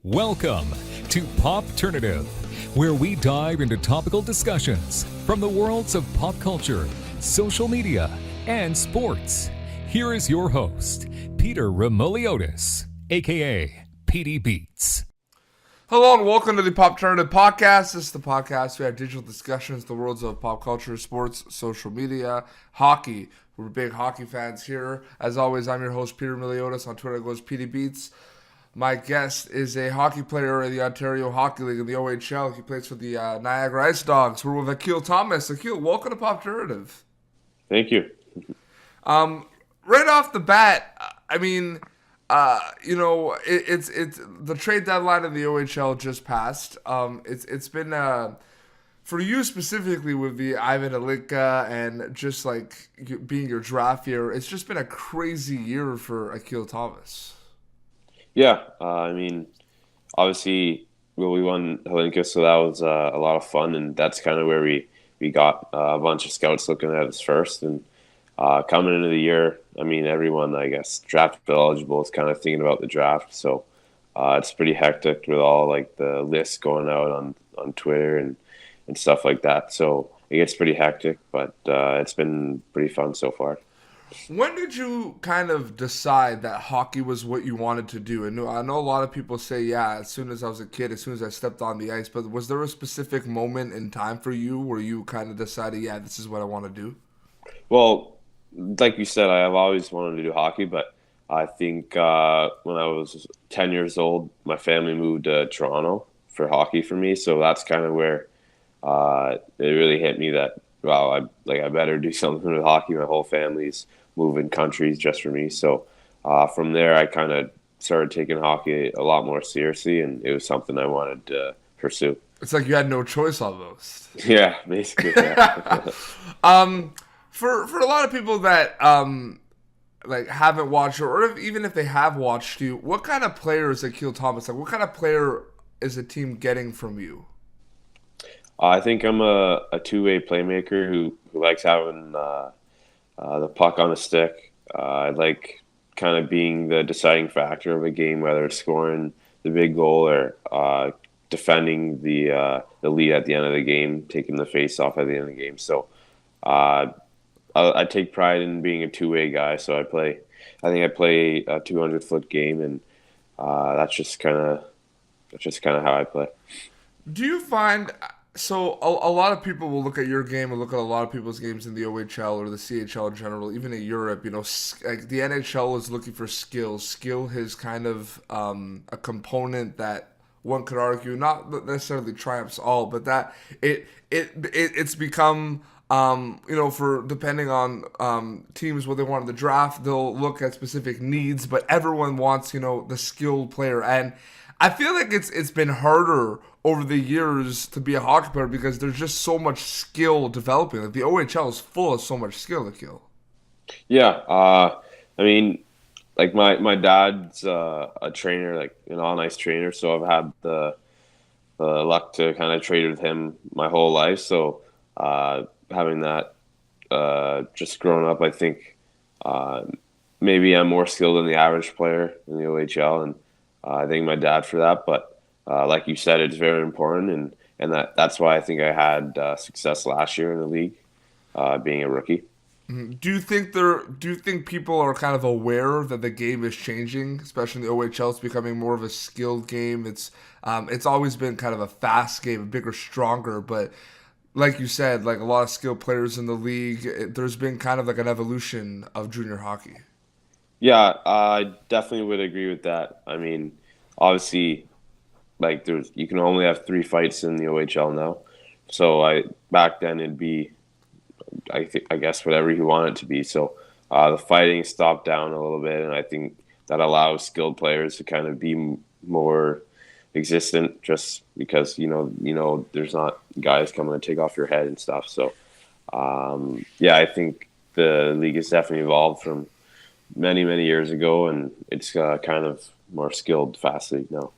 Welcome to Popternative, where we dive into topical discussions from the worlds of pop culture, social media, and sports. Here is your host, Peter Remoliotis, aka PD Beats. Hello and welcome to the Popternative Podcast. This is the podcast. We have digital discussions, the worlds of pop culture, sports, social media, hockey. We're big hockey fans here. As always, I'm your host, Peter Remoliotis. On Twitter, it goes PD Beats. My guest is a hockey player in the Ontario Hockey League in the OHL. He plays for the Niagara IceDogs. We're with Akil Thomas. Akil, welcome to Popternative. Thank you. Right off the bat, it's the trade deadline of the OHL just passed. It's been for you specifically with the Ivan Alinka and just like being your draft year. It's just been a crazy year for Akil Thomas. Yeah, obviously, we won Halinka, so that was a lot of fun, and that's kind of where we got a bunch of scouts looking at us first. And coming into the year, everyone, I guess, draft eligible is kind of thinking about the draft, so it's pretty hectic with all like the lists going out on Twitter and stuff like that. So it gets pretty hectic, but it's been pretty fun so far. When did you kind of decide that hockey was what you wanted to do? And I know a lot of people say, yeah, as soon as I was a kid, as soon as I stepped on the ice. But was there a specific moment in time for you where you kind of decided, yeah, this is what I want to do? Well, like you said, I have always wanted to do hockey, but I think when I was 10 years old, my family moved to Toronto for hockey for me. So that's kind of where it really hit me that, wow, I better do something with hockey. My whole family's moving countries just for me. So from there, I kind of started taking hockey a lot more seriously, and it was something I wanted to pursue. It's like you had no choice almost. Yeah, basically. Yeah. For a lot of people that haven't watched or even if they have watched you, what kind of player is Akil Thomas? Like, what kind of player is the team getting from you? I think I'm a two-way playmaker who likes having the puck on a stick. I like kind of being the deciding factor of a game, whether it's scoring the big goal or defending the lead at the end of the game, taking the face off at the end of the game. So I take pride in being a two-way guy. So I play a 200-foot game, and that's just kind of how I play. Do you find? So a lot of people will look at your game and look at a lot of people's games in the OHL or the CHL in general, even in Europe. You know, like the NHL is looking for skill. Skill is kind of a component that one could argue not necessarily triumphs all, but that it's become for depending on teams what they want in the draft, they'll look at specific needs, but everyone wants the skilled player. And I feel like it's been harder over the years to be a hockey player because there's just so much skill developing. Like the OHL is full of so much skill, Akil. Yeah, like my dad's a trainer, like an on-ice trainer, so I've had the luck to kind of trade with him my whole life. So having that just growing up, I think maybe I'm more skilled than the average player in the OHL, and I thank my dad for that. But like you said, it's very important, and that's why I think I had success last year in the league, being a rookie. Mm-hmm. Do you think people are kind of aware that the game is changing, especially in the OHL? It's becoming more of a skilled game. It's always been kind of a fast game, bigger, stronger, but like you said, like a lot of skilled players in the league, there's been kind of like an evolution of junior hockey. Yeah, I definitely would agree with that. Obviously, like you can only have 3 fights in the OHL now. So back then it'd be, I guess whatever you want it to be. So the fighting stopped down a little bit, and I think that allows skilled players to kind of be more existent, just because there's not guys coming to take off your head and stuff. So I think the league has definitely evolved from many years ago, and it's kind of more skilled, fast league now.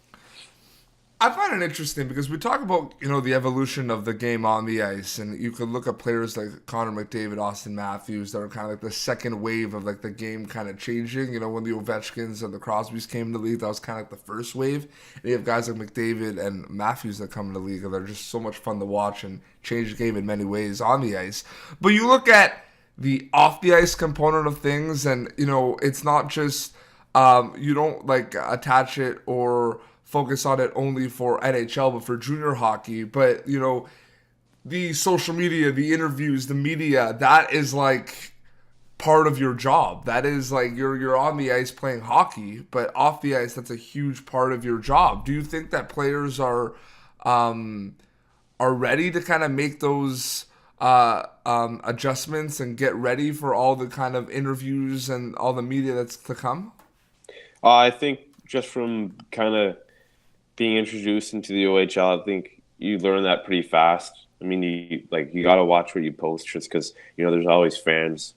I find it interesting because we talk about, the evolution of the game on the ice, and you could look at players like Connor McDavid, Austin Matthews, that are kind of like the second wave of like the game kind of changing. When the Ovechkins and the Crosbys came in the league, that was kind of like the first wave. And you have guys like McDavid and Matthews that come in the league, and they're just so much fun to watch and change the game in many ways on the ice. But you look at the off the ice component of things, and it's not just you don't like attach it or focus on it only for NHL, but for junior hockey. But the social media, the interviews, the media, that is like part of your job. That is like you're on the ice playing hockey, but off the ice, that's a huge part of your job. Do you think that players are ready to kind of make those adjustments and get ready for all the kind of interviews and all the media that's to come? I think just from kind of being introduced into the OHL, I think you learn that pretty fast. I mean, you got to watch what you post just because, there's always fans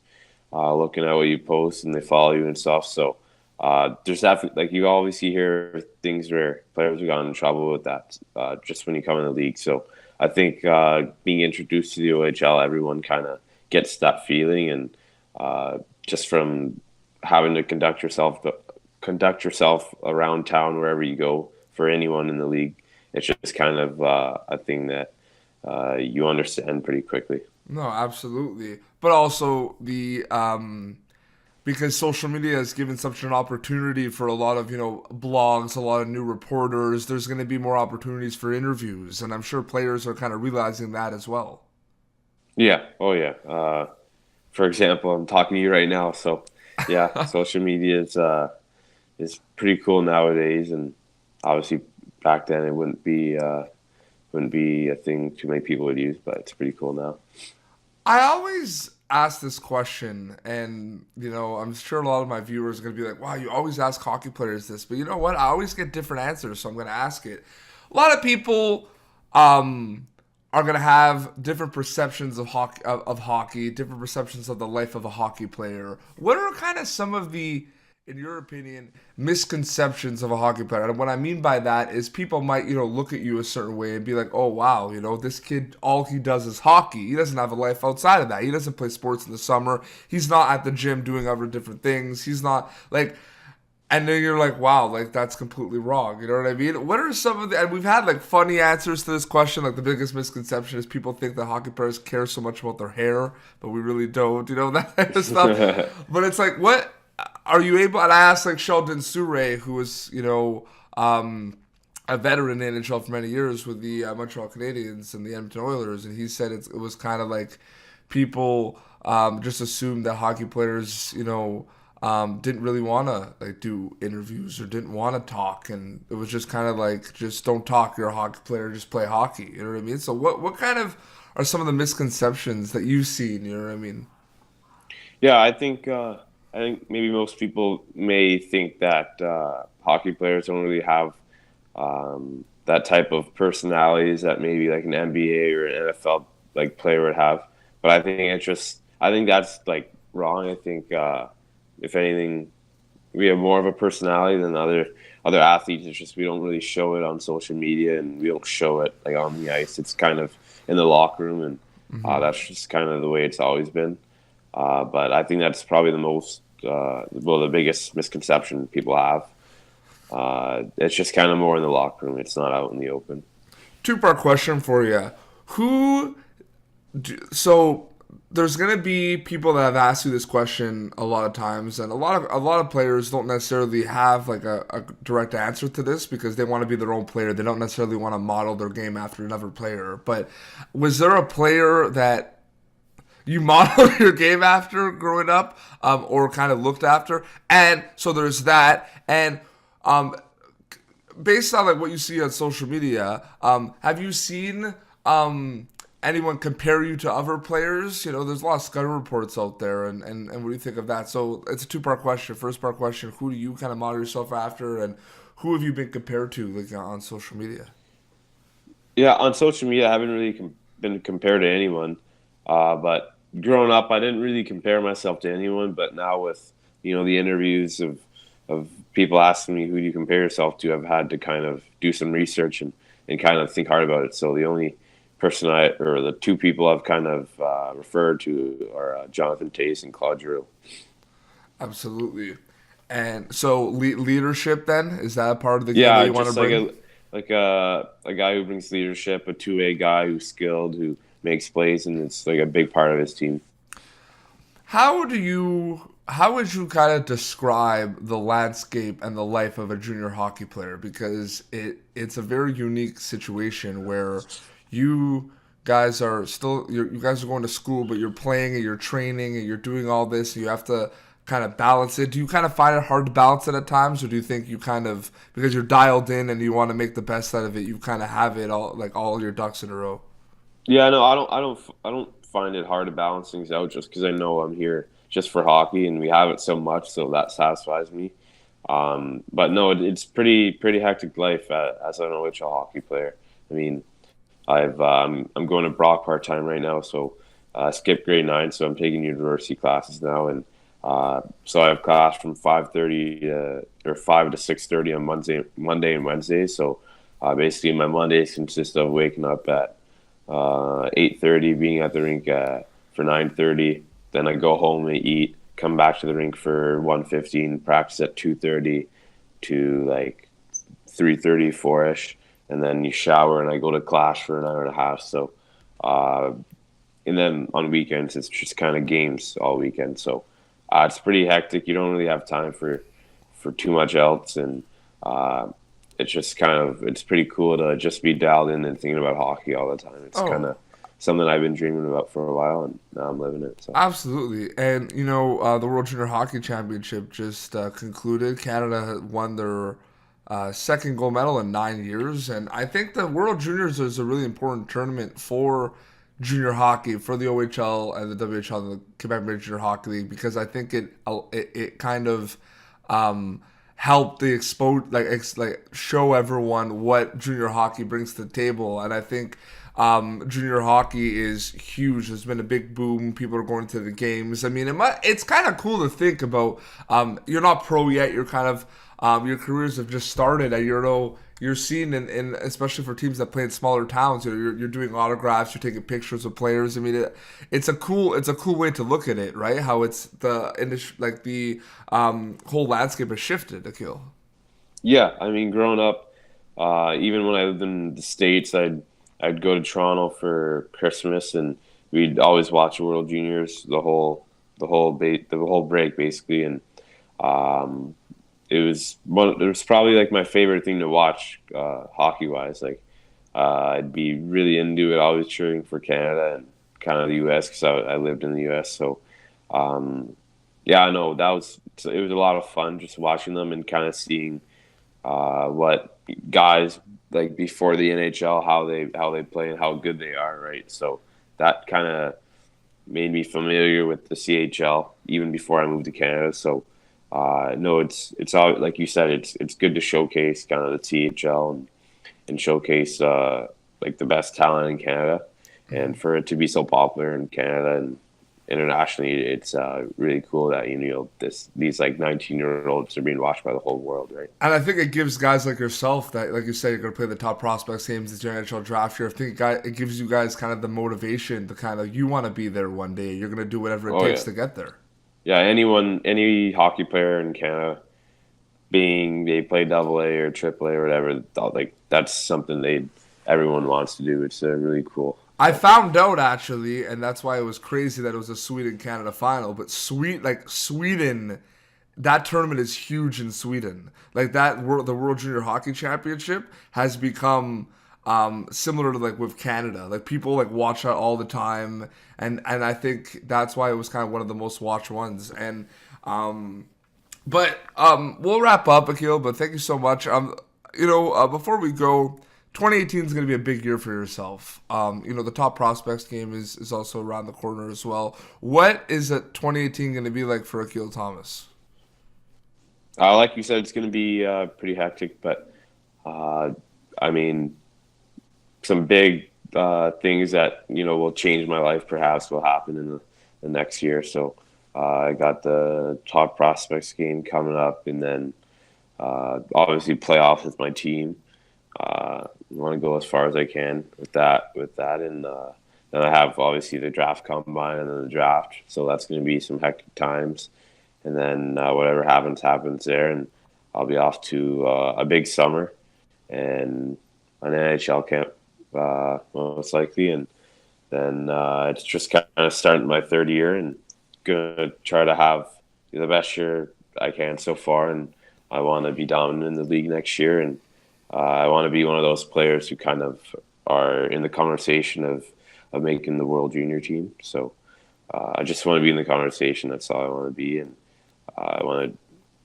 looking at what you post and they follow you and stuff. So there's definitely, like, you always hear things where players have gotten in trouble with that just when you come in the league. So I think being introduced to the OHL, everyone kind of gets that feeling, and just from having to conduct yourself around town wherever you go for anyone in the league, it's just kind of a thing that you understand pretty quickly. No, absolutely. But also because social media has given such an opportunity for a lot of, blogs, a lot of new reporters, there's going to be more opportunities for interviews. And I'm sure players are kind of realizing that as well. Yeah. Oh, yeah. For example, I'm talking to you right now. So, yeah, social media is pretty cool nowadays. And obviously, back then, it wouldn't be a thing too many people would use, but it's pretty cool now. I always ask this question, and I'm sure a lot of my viewers are going to be like, wow, you always ask hockey players this, but you know what, I always get different answers, so I'm going to ask it. A lot of people are going to have different perceptions of hockey, different perceptions of the life of a hockey player. What are kind of some of the, in your opinion, misconceptions of a hockey player? And what I mean by that is people might, look at you a certain way and be like, oh, wow, this kid, all he does is hockey. He doesn't have a life outside of that. He doesn't play sports in the summer. He's not at the gym doing other different things. He's not like, and then you're like, wow, like that's completely wrong. You know what I mean? What are some of the, and we've had like funny answers to this question. Like the biggest misconception is people think that hockey players care so much about their hair, but we really don't, that kind of stuff. But it's like, what? Are you able? And I asked like Sheldon Souray, who was a veteran in NHL for many years with the Montreal Canadiens and the Edmonton Oilers, and he said it was kind of like people just assumed that hockey players didn't really want to like do interviews or didn't want to talk, and it was just kind of like, just don't talk. You're a hockey player, just play hockey. You know what I mean? So what kind of are some of the misconceptions that you've seen? You know what I mean? Yeah, I think maybe most people may think that hockey players don't really have that type of personalities that maybe like an NBA or an NFL like player would have. But I think that's like wrong. I think if anything, we have more of a personality than other athletes. It's just we don't really show it on social media, and we don't show it like on the ice. It's kind of in the locker room, and that's just kind of the way it's always been. But I think that's probably the biggest misconception people have. It's just kind of more in the locker room. It's not out in the open. Two-part question for you. So there's going to be people that have asked you this question a lot of times, and a lot of players don't necessarily have like a direct answer to this because they want to be their own player. They don't necessarily want to model their game after another player. But was there a player that you modeled your game after growing up, or kind of looked after? And so there's that. And based on like what you see on social media, have you seen anyone compare you to other players? There's a lot of scouting reports out there, and what do you think of that? So it's a two-part question. First part question: who do you kind of model yourself after, and who have you been compared to like on social media? Yeah, on social media, I haven't really been compared to anyone, but growing up, I didn't really compare myself to anyone. But now with the interviews of of people asking me who do you compare yourself to, I've had to kind of do some research and kind of think hard about it. So the only person or the two people I've kind of referred to are Jonathan Tace and Claude Giroux. Absolutely. And so leadership then, is that a part of the game that Yeah, you want to just like bring? a guy who brings leadership, a two-way guy who's skilled, who makes plays, and it's like a big part of his team. How would you kind of describe the landscape and the life of a junior hockey player? Because it's a very unique situation where you you guys are going to school, but you're playing and you're training and you're doing all this. And you have to kind of balance it. Do you kind of find it hard to balance it at times, or do you think you kind of, because you're dialed in and you want to make the best out of it, you kind of have it all your ducks in a row? Yeah, no, I don't find it hard to balance things out just because I know I'm here just for hockey and we have it so much, so that satisfies me. But no, it's pretty hectic life as an OHL hockey player. I mean, I'm going to Brock part time right now, so I skipped grade 9, so I'm taking university classes now, and so I have class from 5:30 or 5 to 6:30 on Monday and Wednesday. So basically, my Mondays consist of waking up at 8:30, being at the rink for 9:30. Then I go home and eat, come back to the rink for 1:15, practice at 2:30 to like 3:30, 4ish, and then you shower and I go to class for an hour and a half. So, and then on weekends it's just kind of games all weekend. So it's pretty hectic. You don't really have time for too much else, and it's just it's pretty cool to just be dialed in and thinking about hockey all the time. It's kind of something I've been dreaming about for a while, and now I'm living it. So. Absolutely. And, the World Junior Hockey Championship just concluded. Canada won their second gold medal in 9 years. And I think the World Juniors is a really important tournament for junior hockey, for the OHL and the WHL and the Quebec Major Junior Hockey League, because I think it kind of help the show everyone what junior hockey brings to the table. And I think junior hockey is huge. There's been a big boom. People are going to the games. I mean, it's kind of cool to think about. You're not pro yet. You're kind of your careers have just started, and you're seen in especially for teams that play in smaller towns. You're doing autographs. You're taking pictures of players. I mean, it's a cool way to look at it, right? How it's the whole landscape has shifted, Akil. Yeah, I mean, growing up, even when I lived in the States, I'd go to Toronto for Christmas, and we'd always watch World Juniors the whole break basically, and it was probably like my favorite thing to watch hockey wise. Like I'd be really into it, always cheering for Canada and kind of the U.S. because I lived in the U.S. So yeah, I know it was a lot of fun just watching them and kind of seeing what guys like before the NHL how they play and how good they are, right? So that kind of made me familiar with the CHL even before I moved to Canada. So no, it's all like you said. It's good to showcase kind of the CHL and showcase like the best talent in Canada, and for it to be so popular in Canada and internationally, it's really cool that these like 19-year-olds are being watched by the whole world, right? And I think it gives guys like yourself that, like you said, you're going to play the top prospects games this year NHL draft year. I think it gives you guys kind of the motivation to kind of, you want to be there one day. You're going to do whatever it takes to get there. Yeah, any hockey player in Canada, being they play Double A or Triple A or whatever, like that's something everyone wants to do. It's really cool. I found out actually, and that's why it was crazy that it was a Sweden-Canada final. But Sweden, that tournament is huge in Sweden. Like the World Junior Hockey Championship has become similar to like with Canada. Like people like watch that all the time, and I think that's why it was kind of one of the most watched ones. And but we'll wrap up, Akil. But thank you so much. Before we go, 2018 is going to be a big year for yourself. The top prospects game is also around the corner as well. What is 2018 going to be like for Akil Thomas? Like you said, it's going to be pretty hectic, but I mean, some big things that will change my life perhaps will happen in the next year. So I got the top prospects game coming up, and then obviously playoffs with my team. I want to go as far as I can with that, and then I have obviously the draft combine and then the draft. So that's going to be some hectic times, and then whatever happens there, and I'll be off to a big summer and an NHL camp most likely, and then it's just kind of starting my third year and gonna try to have the best year I can so far, and I want to be dominant in the league next year, and I want to be one of those players who kind of are in the conversation of making the World Junior team. So I just want to be in the conversation. That's all I want to be, and I want to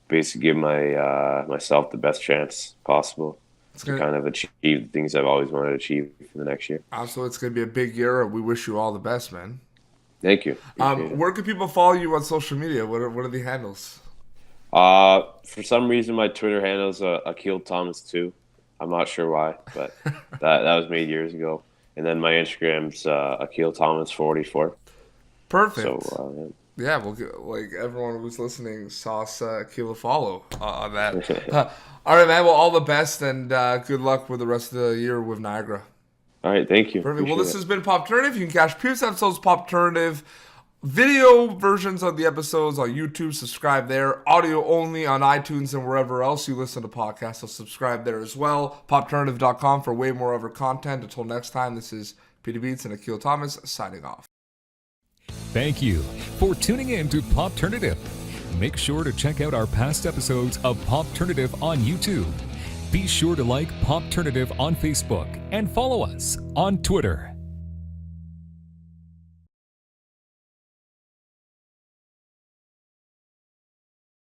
basically give myself the best chance possible to kind of achieve the things I've always wanted to achieve for the next year. Absolutely, it's going to be a big year. We wish you all the best, man. Thank you. Where can people follow you on social media? What are the handles? For some reason, my Twitter handle is Akil Thomas 2. I'm not sure why, but that was made years ago. And then my Instagram's Akil Thomas 44. Perfect. So yeah, well, like everyone who's listening, sauce Akil a follow on that. All right, man. Well, all the best and good luck with the rest of the year with Niagara. All right, thank you. Perfect. Well, this has been Popternative. You can catch previous episodes Popternative video versions of the episodes on YouTube. Subscribe there. Audio only on iTunes and wherever else you listen to podcasts. So subscribe there as well. Popternative.com for way more of our content. Until next time, this is Peter Beats and Akil Thomas signing off. Thank you for tuning in to Popternative. Make sure to check out our past episodes of Popternative on YouTube. Be sure to like Popternative on Facebook and follow us on Twitter.